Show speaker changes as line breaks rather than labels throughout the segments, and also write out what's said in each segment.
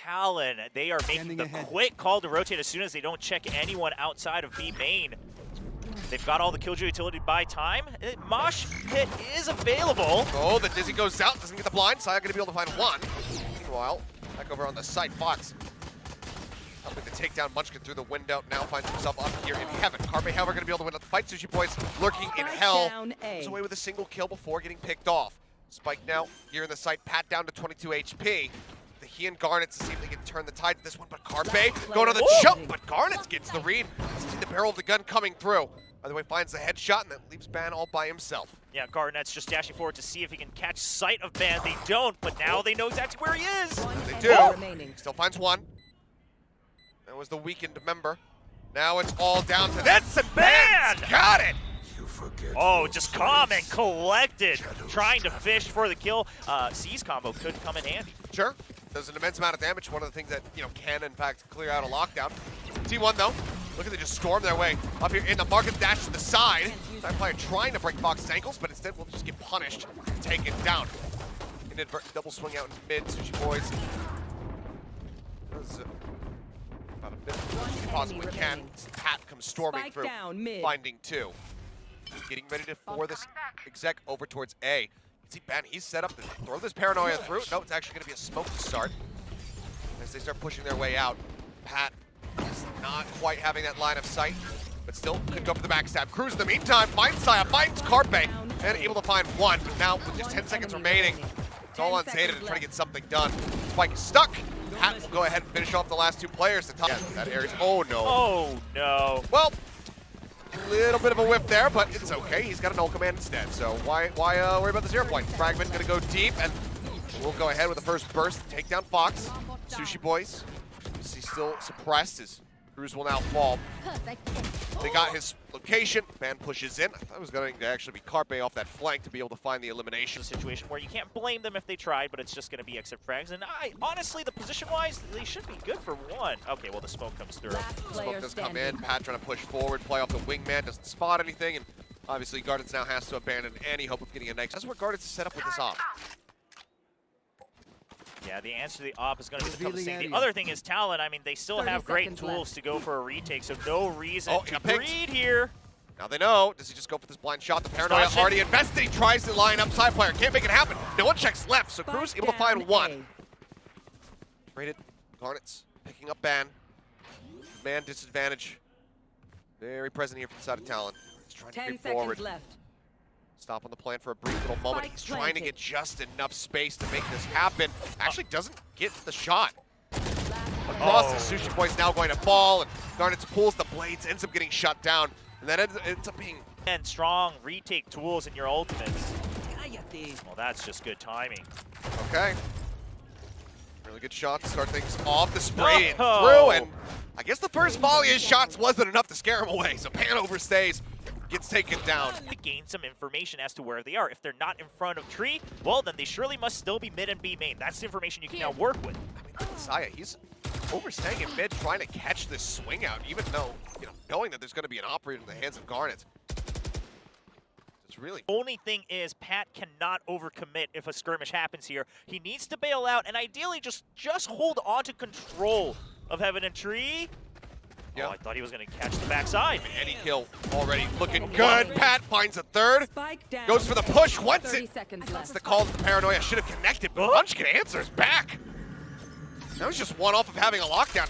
Talon. They are making the quick call to rotate as soon as they don't check anyone outside of B main. They've got all the Killjoy utility by time. Mosh Pit is available.
Oh, the Dizzy goes out, doesn't get the blind. Saya gonna be able to find one. Meanwhile, back over on the side, Fox helping to take down Munchkin through the window. Now finds himself up here in heaven. Carpe, however, gonna be able to win the fight. Sushi Boys lurking in hell. Goes away with a single kill before getting picked off. Spike now here in the site. Pat down to 22 HP. He and Garnet to see if they can turn the tide to this one, but Carpe going on the jump, but Garnet gets the read. See the barrel of the gun coming through. By the way, finds the headshot, and that leaves Ban all by himself.
Yeah, Garnet's just dashing forward to see if he can catch sight of Ban. They don't, but now they know exactly where he is.
They do. Still finds one. That was the weakened member. Now it's all down to this, and Ban got it.
Oh, just calm and collected, trying to fish for the kill. C's combo could come in handy.
Sure. Does an immense amount of damage. One of the things that, can in fact clear out a lockdown. T1 though, look at they just storm their way up here in the market, dash to the side. Side player trying to break Fox's ankles, but instead will just get punished and taken down. Inadvertent double swing out in mid, Sushi Boys. About a bit as you possibly can. Pat comes storming through, finding two. Getting ready to pour this exec over towards A. See, Ben, he's set up to throw this paranoia through. No, it's actually going to be a smoke to start. As they start pushing their way out, Pat is not quite having that line of sight, but still could go for the backstab. Cruz in the meantime finds Saya, finds Carpe, and able to find one. But now, with just 10 seconds remaining, it's all on Zeta to try to get something done. Spike is stuck. Pat will go ahead and finish off the last two players. Yeah, that area's, oh no.
Oh no.
Well, a little bit of a whiff there, but it's okay. He's got a null command instead, so why worry about the 0 point? Fragment's gonna go deep, and we'll go ahead with the first burst, take down Fox. Sushi Boys, he's still suppressed. His Cruz will now fall. They got his location. Ban pushes in. I thought it was going to actually be Carpe off that flank to be able to find the elimination.
A situation where you can't blame them if they tried, but it's just going to be exit frags. And honestly, the position-wise, they should be good for one. Okay, well, the smoke comes through.
Smoke does come in. Pat trying to push forward, play off the wingman, doesn't spot anything, and obviously Gardens now has to abandon any hope of getting a next. That's where Gardens is set up with this op.
Yeah, the answer to the op is going to be the toughest thing. The other thing is Talon. I mean, they still have great tools to go for a retake, so no reason to greed here.
Now they know. Does he just go for this blind shot? The paranoia already invested. He tries to line up side player. Can't make it happen. No one checks left, so Cruz able to find one. Traded. Garnet's picking up Ban. Man disadvantage. Very present here from the side of Talon. He's trying to creep forward. Stop on the plan for a brief little moment. He's trying to get just enough space to make this happen. Actually doesn't get the shot. Across the Sushi Boy's now going to fall, and Garnet pulls the blades, ends up getting shut down, and then ends up being...
And strong retake tools in your ultimates. Well, that's just good timing.
Okay. Really good shot to start things off. The spray through, and I guess the first volley of shots wasn't enough to scare him away, so Pan overstays. Gets taken down.
To gain some information as to where they are. If they're not in front of tree, well, then they surely must still be mid and B main. That's the information you can now work with.
I mean, Saya, he's overstaying in mid, trying to catch this swing out, even though, knowing that there's going to be an operator in the hands of Garnet. It's really...
Only thing is, Pat cannot overcommit if a skirmish happens here. He needs to bail out and ideally just hold on to control of Heaven and Tree.
Yeah.
Oh, I thought he was going to catch the backside.
Any kill already looking good. Pat finds a third. Goes for the push. Once it. That's the call to the paranoia. Should have connected, but Munchkin answers back. That was just one off of having a lockdown.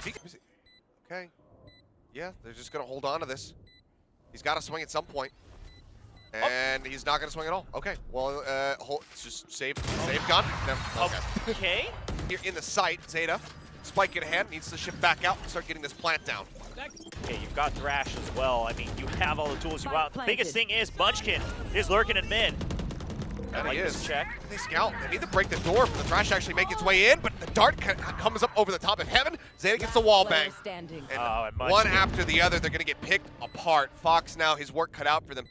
Okay. Yeah, they're just going to hold on to this. He's got to swing at some point. And he's not going to swing at all. Okay. Well, just save gun. No.
Okay.
Here in the site, Zeta. Spike in hand, needs to shift back out and start getting this plant down.
Okay, you've got Thrash as well. I mean, you have all the tools you want. The biggest thing is Munchkin is lurking in mid.
And he is.
Check.
They scout. They need to break the door for the Thrash to actually make its way in, but the dart comes up over the top of Heaven. Zeta gets the wall bang. And one after the other, they're going to get picked apart. Fox now, his work cut out for them.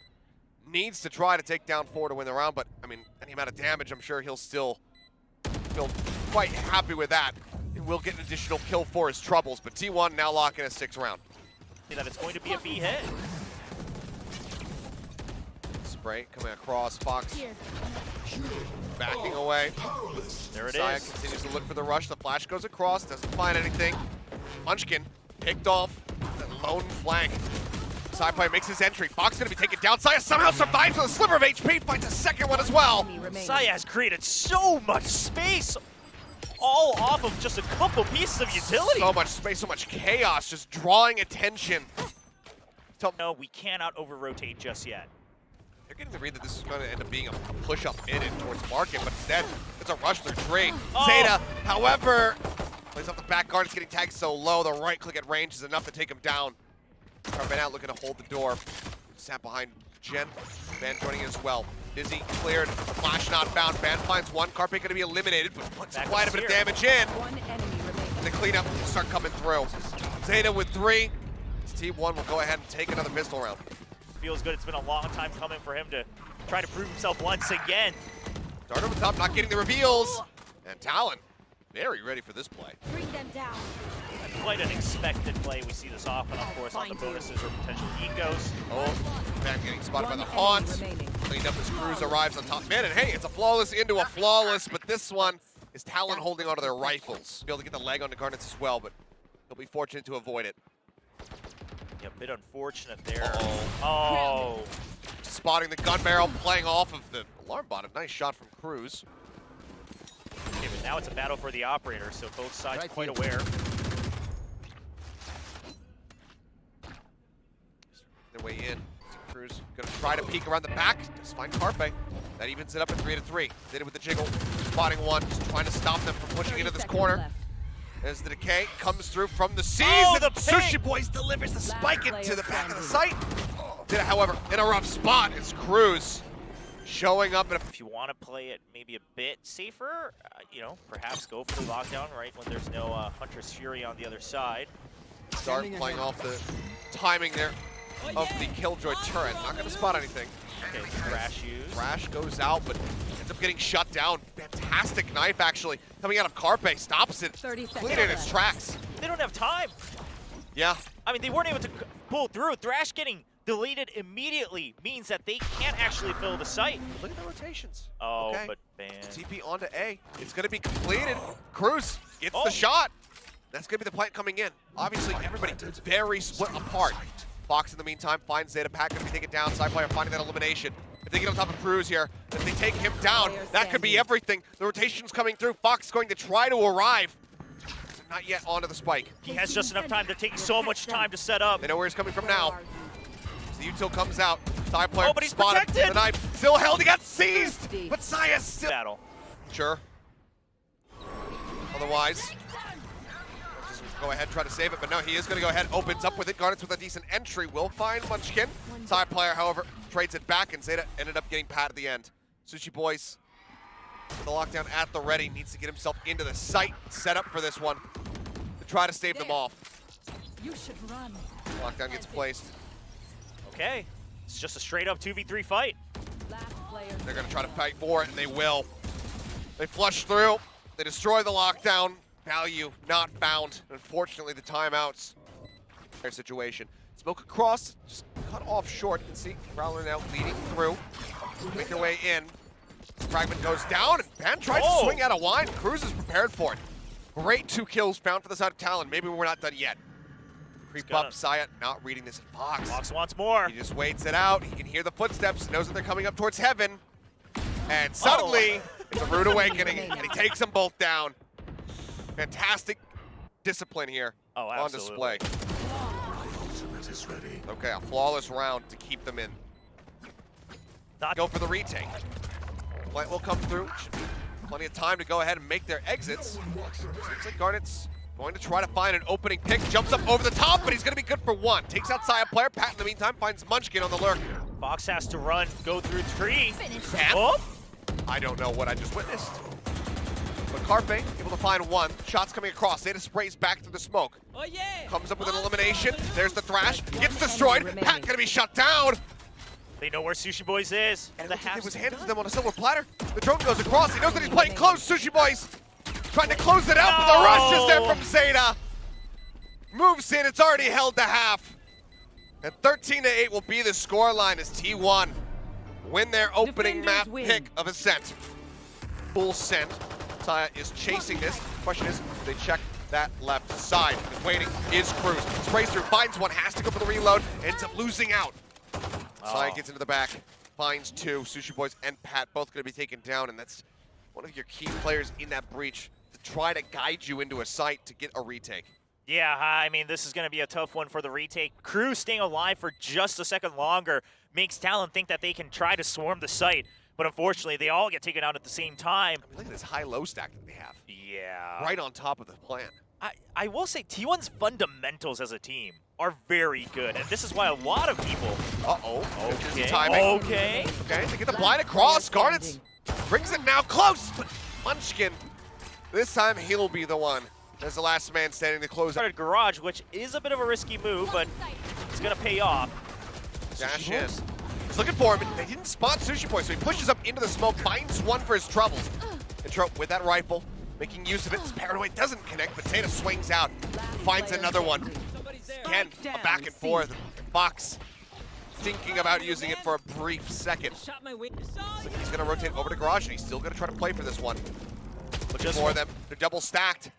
Needs to try to take down 4 to win the round, but I mean, any amount of damage, I'm sure he'll still feel quite happy with that. Will get an additional kill for his troubles, but T1 now locking a 6th round.
That it's going to be a B hit.
Spray coming across, Fox backing away.
There it
Saya
is.
continues to look for the rush. The flash goes across, doesn't find anything. Munchkin picked off the lone flank. Sai makes his entry. Fox gonna be taken down. Saya somehow survives with a sliver of HP, finds a second one as well.
Saya has created so much space, all off of just a couple pieces of utility.
So much space, so much chaos, just drawing attention.
No, we cannot over-rotate just yet.
They're getting the read that this is going to end up being a push-up in and towards market, but instead, it's a rush through tree.
Oh.
Zeta, however, plays off the back guard. It's getting tagged so low. The right click at range is enough to take him down. Carpe out looking to hold the door. Sat behind Jen. Van joining in as well. Dizzy cleared. Flash not found. Van finds one. Carpe going to be eliminated, but puts quite a bit of damage in.
One enemy remaining.
And the cleanup will start coming through. Zeta with 3. T1 will go ahead and take another pistol round.
Feels good. It's been a long time coming for him to try to prove himself once again.
Start over top, not getting the reveals. And Talon, very ready for this play.
Bring them down.
Quite an expected play. We see this often, of course, on the bonuses or potential ecos.
Oh, Van getting spotted by
One
the
enemy
haunt.
remaining.
Cleaned up as Cruz arrives on top mid. And hey, it's a flawless into a flawless, but this one is Talon holding onto their rifles. Be able to get the leg onto Garnets as well, but he'll be fortunate to avoid it.
Yeah, a bit unfortunate there.
Uh-oh.
Oh.
Spotting the gun barrel, playing off of the alarm bot. A nice shot from Cruz.
Okay, but now it's a battle for the operator, so both sides quite aware.
Their way in. Cruz gonna try to peek around the back. Just find Carpe. That evens it up at 3-3. Did it with the jiggle. Spotting one, just trying to stop them from pushing into this corner.
Left.
As the decay comes through from the seas,
Oh,
and
the
Sushi Boys delivers the spike into the back of the site. Did it, however, in a rough spot is Cruz showing up.
If you want to play it maybe a bit safer, you know, perhaps go for the lockdown right when there's no Huntress Fury on the other side.
Start playing off the timing there of the Killjoy turret. Not going to spot anything.
Okay, Thrash used.
Thrash goes out, but ends up getting shut down. Fantastic knife, actually, coming out of Carpe. Stops it,
30 seconds
clean in its tracks.
They don't have time.
Yeah.
I mean, they weren't able to pull through. Thrash getting deleted immediately means that they can't actually fill the site.
Look at the rotations.
Oh,
okay.
but man.
TP onto A. It's going to be completed. Cruz gets the shot. That's going to be the plant coming in. Obviously, everybody very split apart. Fox, in the meantime, finds Zeta. Pack going to be taken down. Side player finding that elimination. If they get on top of Cruz here, if they take him down, that could be everything. The rotation's coming through. Fox going to try to arrive. Not yet onto the spike.
He has just enough time. They're taking so much time to set up.
They know where he's coming from now. The util comes out. Side player
Oh, but he's
spotted.
protected.
The knife still held. He got seized. But Saya's still.
Battle.
Sure. Otherwise, just go ahead, try to save it. But no, he is going to go ahead. Opens up with it. Garnets with a decent entry. Will find Munchkin. Side player, however, trades it back, and Zeta ended up getting pat at the end. Sushi Boys with the lockdown at the ready. Needs to get himself into the site. Set up for this one to try to stave them off.
You should run.
Lockdown gets placed.
Okay. It's just a straight up 2v3 fight.
Last player.
They're going to try to fight for it, and they will. They flush through. They destroy the lockdown. Value not found. Unfortunately, the timeouts. Their situation. Smoke across, just cut off short. You can see Prowler now leading through. Make their way in. Fragment goes down, and Van tries to swing out a wine. Cruz is prepared for it. Great 2 kills found for the side of Talon. Maybe we're not done yet. Creep up, Saya not reading this. Fox.
Fox wants more.
He just waits it out. He can hear the footsteps, knows that they're coming up towards heaven. And suddenly, it's a rude awakening, and he takes them both down. Fantastic discipline here on display. Okay, a flawless round to keep them in. Go for the retake. Plant will come through. Should be plenty of time to go ahead and make their exits. Looks like Garnet's going to try to find an opening pick. Jumps up over the top, but he's going to be good for one. Takes out Saya player. Pat, in the meantime, finds Munchkin on the lurk.
Fox has to run, go through tree.
Pat?
Oh!
I don't know what I just witnessed. But Carpe able to find one. Shots coming across. Zeta sprays back through the smoke.
Oh yeah.
Comes up with an elimination. There's the Thrash. Gets destroyed. Pat gonna be shut down.
They know where Sushi Boys is.
And it was handed to them on a silver platter. The drone goes across. He knows that he's playing close. Sushi Boys trying to close it out, but the rush is there from Zeta. Moves in. It's already held to half. And 13-8 will be the scoreline as T1 win their opening
Defenders
map
win.
pick of Ascent. Full send. Saya is chasing this. Question is, do they check that left side? And waiting is Cruz. Sprays through, finds one, has to go for the reload, ends up losing out. Saya gets into the back, finds two. Sushi Boys and Pat both going to be taken down, and that's one of your key players in that breach to try to guide you into a site to get a retake.
Yeah, I mean, this is going to be a tough one for the retake. Cruz staying alive for just a second longer makes Talon think that they can try to swarm the site, but unfortunately, they all get taken out at the same time.
I mean, look at this high-low stack that they have.
Yeah.
Right on top of the plant.
I will say T1's fundamentals as a team are very good, and this is why a lot of people...
Uh-oh.
Okay.
Timing.
Okay.
Okay, they get the blind across. Garnets brings it now close, but Munchkin, this time he'll be the one as the last man standing to close out.
Started Garage, which is a bit of a risky move, but it's going to pay off.
Dash in. He's looking for him. They didn't spot Sushi Boy, so he pushes up into the smoke, finds one for his troubles. Intro with that rifle, making use of it. His paranoid doesn't connect, but Zeta swings out, finds another one. Again, a back and forth. Fox thinking about using it for a brief second. So he's going to rotate over to Garage, and he's still going to try to play for this one. Looking for them. They're double stacked.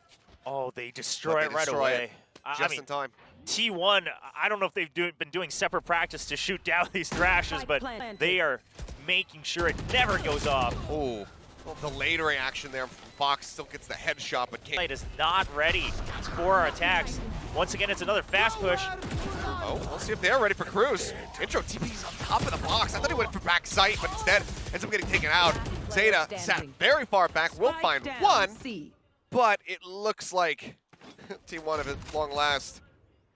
Oh, they destroy it right away.
Just
I mean,
in time.
T1, I don't know if they've been doing separate practice to shoot down these thrashes, but they are making sure it never goes off.
Ooh, well, delayed reaction there. Fox still gets the headshot, but can't.
It is not ready for our attacks. Once again, it's another fast push.
Oh, we'll see if they're ready for Cruz. Intro TP's on top of the box. I thought he went for back sight, but instead ends up getting taken out. Zeta sat very far back. Will find one, but it looks like T1 of at long last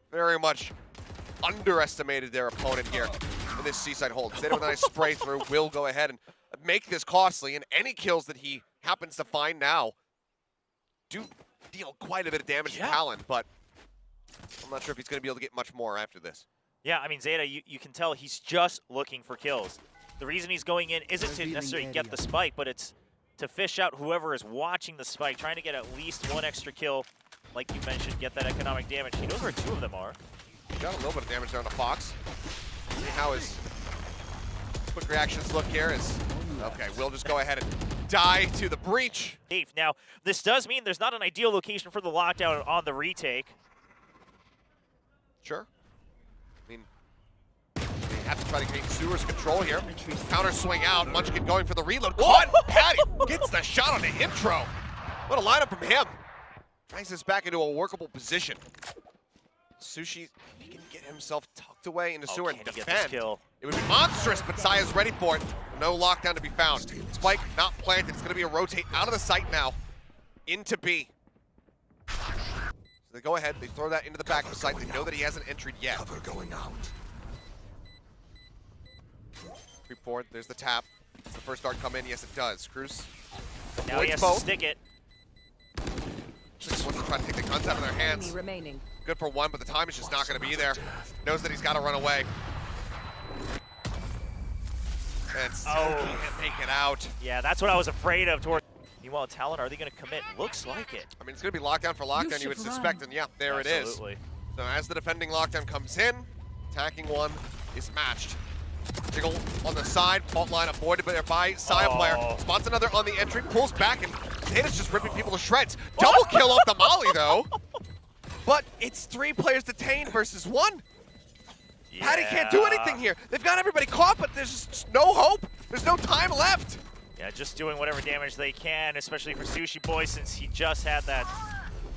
very much underestimated their opponent here in this seaside hold. Zeta with a nice spray through will go ahead and make this costly, and any kills that he happens to find now do deal quite a bit of damage to Talon, but I'm not sure if he's going to be able to get much more after this.
Yeah, I mean, Zeta, you can tell he's just looking for kills. The reason he's going in isn't to necessarily get the spike, but it's to fish out whoever is watching the spike, trying to get at least one extra kill. Like you mentioned, get that economic damage. He knows where two of them are.
Got a little bit of damage there on the Fox. See how his quick reactions look here is, okay, we'll just go ahead and die to the breach.
Now, this does mean there's not an ideal location for the lockdown on the retake.
Sure. I mean, they have to try to gain Sewer's control here. Counter swing out, Munchkin going for the reload. Caught! Patty gets the shot on the intro. What a lineup from him. Brings this back into a workable position. Sushi, if he can get himself tucked away into Sewer and defend, it would be monstrous, but Saya's ready for it. No lockdown to be found. Spike not planted. It's going to be a rotate out of the site now into B. So they go ahead, they throw that into the back of the site. They know that he hasn't entered yet.
Cover going out.
Creep forward, there's the tap. Does the first dart come in? Yes, it does. Cruz.
Now he has to stick it.
Just wants to try to take the guns out of their hands. Good for one, but the time is just not going to be there. Knows that he's got to run away. And still can't make it out.
Yeah, that's what I was afraid of. Meanwhile, Talon, are they going to commit? Looks like it.
I mean, it's going to be lockdown for lockdown, you would suspect, and yeah, there it is. So as the defending lockdown comes in, attacking one is matched. Jiggle on the side, fault line avoided by Saya player. Spots another on the entry, pulls back, and Zeta's just ripping people to shreds. Double kill off the molly, though. But it's 3 players detained versus 1.
Yeah.
Patty can't do anything here. They've got everybody caught, but there's just no hope. There's no time left.
Yeah, just doing whatever damage they can, especially for Sushi Boy, since he just had that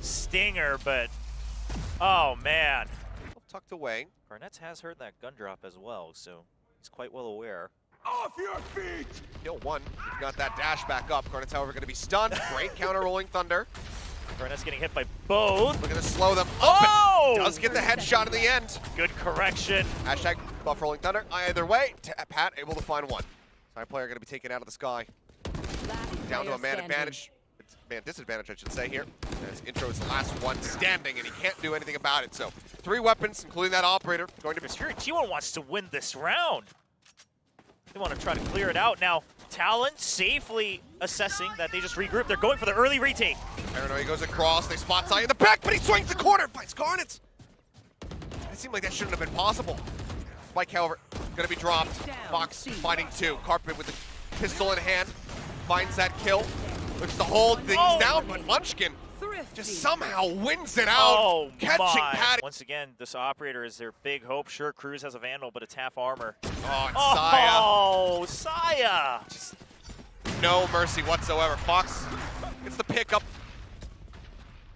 stinger, but oh, man.
Tucked away.
Garnets has heard that gun drop as well, so he's quite well aware.
Off your feet!
Kill 1. You've got that dash back up. Garnet's, however, going to be stunned. Great counter rolling thunder.
Garnet's getting hit by both.
We're going to slow them up. Oh! Does get the headshot in the end.
Good correction.
Hashtag buff rolling thunder. Either way, Pat able to find one. Side player going to be taken out of the sky. Down to a man advantage. Man disadvantage, I should say here. As Intro is the last one standing, and he can't do anything about it. So 3 weapons, including that operator, going to be
Fury T1 wants to win this round. They want to try to clear it out. Now, Talon safely assessing that they just regroup. They're going for the early retake.
Paranoia goes across. They spot Sai in the back, but he swings the corner and finds Garnet. It seemed like that shouldn't have been possible. Spike, however, gonna be dropped. Fox finding two. Carpet with the pistol in hand. Finds that kill. Looks to hold things down, but Munchkin just somehow wins it out. Catching Patty.
Once again, this operator is their big hope. Sure, Cruz has a Vandal, but it's half armor.
Oh, and Saya.
Oh, Saya!
Just no mercy whatsoever. Fox gets the pickup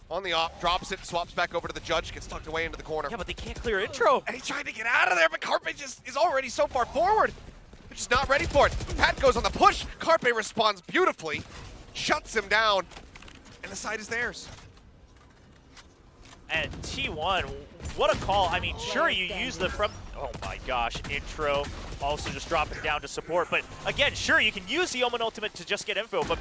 on the off, drops it, swaps back over to the judge, gets tucked away into the corner.
Yeah, but they can't clear intro.
And he's trying to get out of there, but Carpe just is already so far forward. They're just not ready for it. Pat goes on the push. Carpe responds beautifully, shuts him down, and the side is theirs.
And T1, what a call. I mean, sure, you use the from, oh my gosh, intro, also just dropping down to support. But again, sure, you can use the Omen ultimate to just get info, but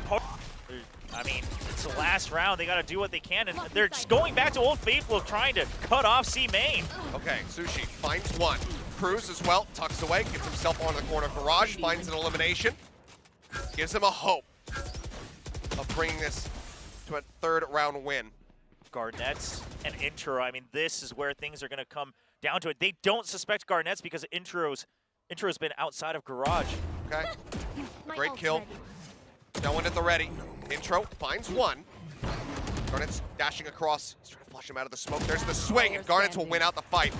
I mean, it's the last round. They got to do what they can, and they're just going back to Old Faithful, trying to cut off C main.
Okay, Sushi finds one. Cruz as well, tucks away, gets himself onto the corner garage, finds an elimination. Gives him a hope of bringing this to a third round win.
Garnets and intro, I mean, this is where things are going to come down to it. They don't suspect Garnets because intro's been outside of garage.
Okay, great kill. No one at the ready. Intro finds one. Garnet's dashing across. He's trying to flush him out of the smoke. There's the swing, and Garnets will win out the fight.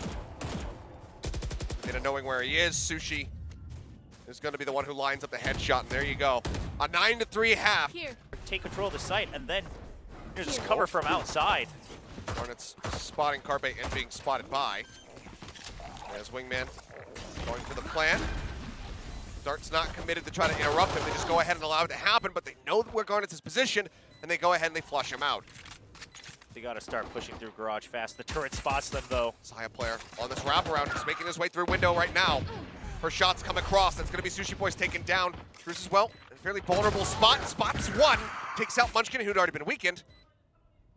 Into knowing where he is, Sushi is going to be the one who lines up the headshot, and there you go. A 9-3 half.
Here.
Take control of the site, and then just cover from outside.
Garnet's spotting Carpe and being spotted by. As Wingman going for the plan. Dart's not committed to try to interrupt him. They just go ahead and allow it to happen, but they know where Garnet's positioned, and they go ahead and they flush him out.
They got to start pushing through garage fast. The turret spots them, though.
Saya player on this wraparound. He's making his way through window right now. First shots come across. That's going to be Sushi Boy's taken down. Cruz as well. A fairly vulnerable spot. Spots one. Takes out Munchkin, who'd already been weakened.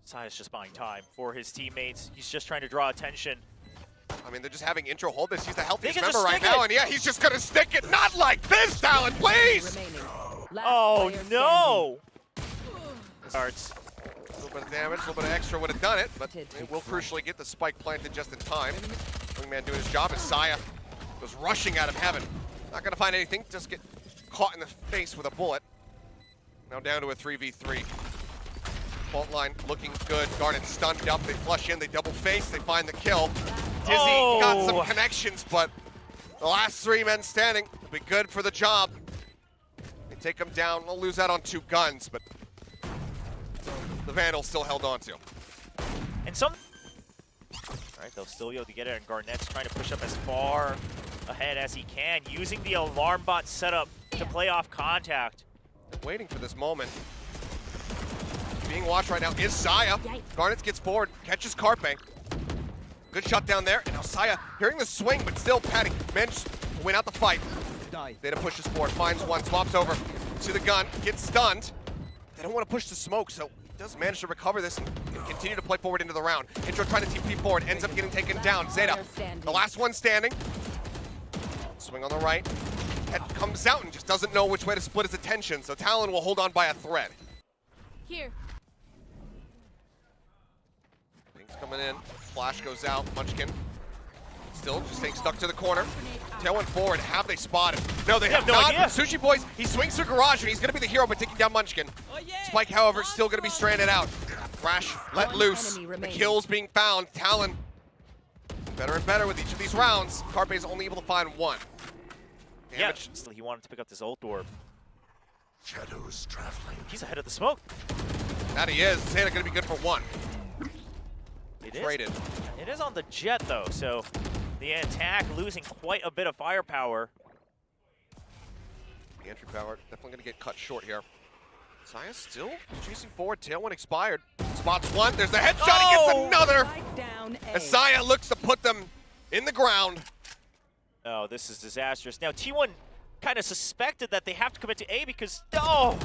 Saya's just buying time for his teammates. He's just trying to draw attention.
I mean, they're just having intro hold this. He's the healthiest
can
member
just
right
stick
now,
it.
and yeah, he's just going to stick it. Not like this, Talon, please!
Oh, no! Starts.
A little bit of damage, a little bit of extra would have done it, but they will crucially get the spike planted just in time. Wingman doing his job as Saya goes rushing out of heaven. Not going to find anything, just get caught in the face with a bullet. Now down to a 3v3. Fault line looking good. Garnet stunned up. They flush in. They double face. They find the kill. Dizzy got some connections, but the last three men standing will be good for the job. They take him down. They'll lose out on two guns, but the Vandal still held on to.
And some. All right, they'll still be able to get it, and Garnet's trying to push up as far ahead as he can, using the alarm bot setup to play off contact.
Waiting for this moment. Being watched right now is Saya. Garnet gets forward, catches Carpe. Good shot down there, and now Saya hearing the swing, but still Patty managed to win out the fight. Data pushes forward, finds one, swaps over to the gun, gets stunned. They don't want to push the smoke, so he does manage to recover this and continue to play forward into the round. Intro trying to TP forward, ends up getting taken down. Zeta, the last one standing. Swing on the right. Head comes out and just doesn't know which way to split his attention, so Talon will hold on by a thread.
Here.
Things coming in. Flash goes out. Munchkin still just staying stuck to the corner. Tailwind forward. Have they spotted? No, they have
no
not.
idea.
Sushi Boys, he swings through garage and he's going to be the hero by taking down Munchkin. Spike, however, still going to be stranded out. Crash let loose. The kills being found. Talon better and better with each of these rounds. Carpe is only able to find one. Damage.
Yeah, he wanted to pick up this ult orb.
Shadows traveling.
He's ahead of the smoke.
That he is. Zeta going to be good for one.
Traded. It is on the jet, though, so the attack losing quite a bit of firepower.
The entry power definitely going to get cut short here. Saya still chasing forward. Tailwind expired. Spots one. There's the headshot. He gets another. As Saya looks to put them in the ground.
Oh, this is disastrous. Now, T1 kind of suspected that they have to commit to A because, oh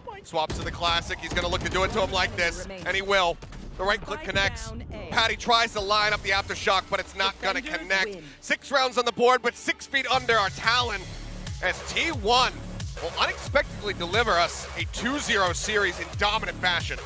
my.
Swaps to the classic. He's going to look to do it to him like this, and he will. The right click connects. Patty tries to line up the aftershock, but it's not going to connect. 6 rounds on the board, but 6 feet under our Talon as T1 will unexpectedly deliver us a 2-0 series in dominant fashion.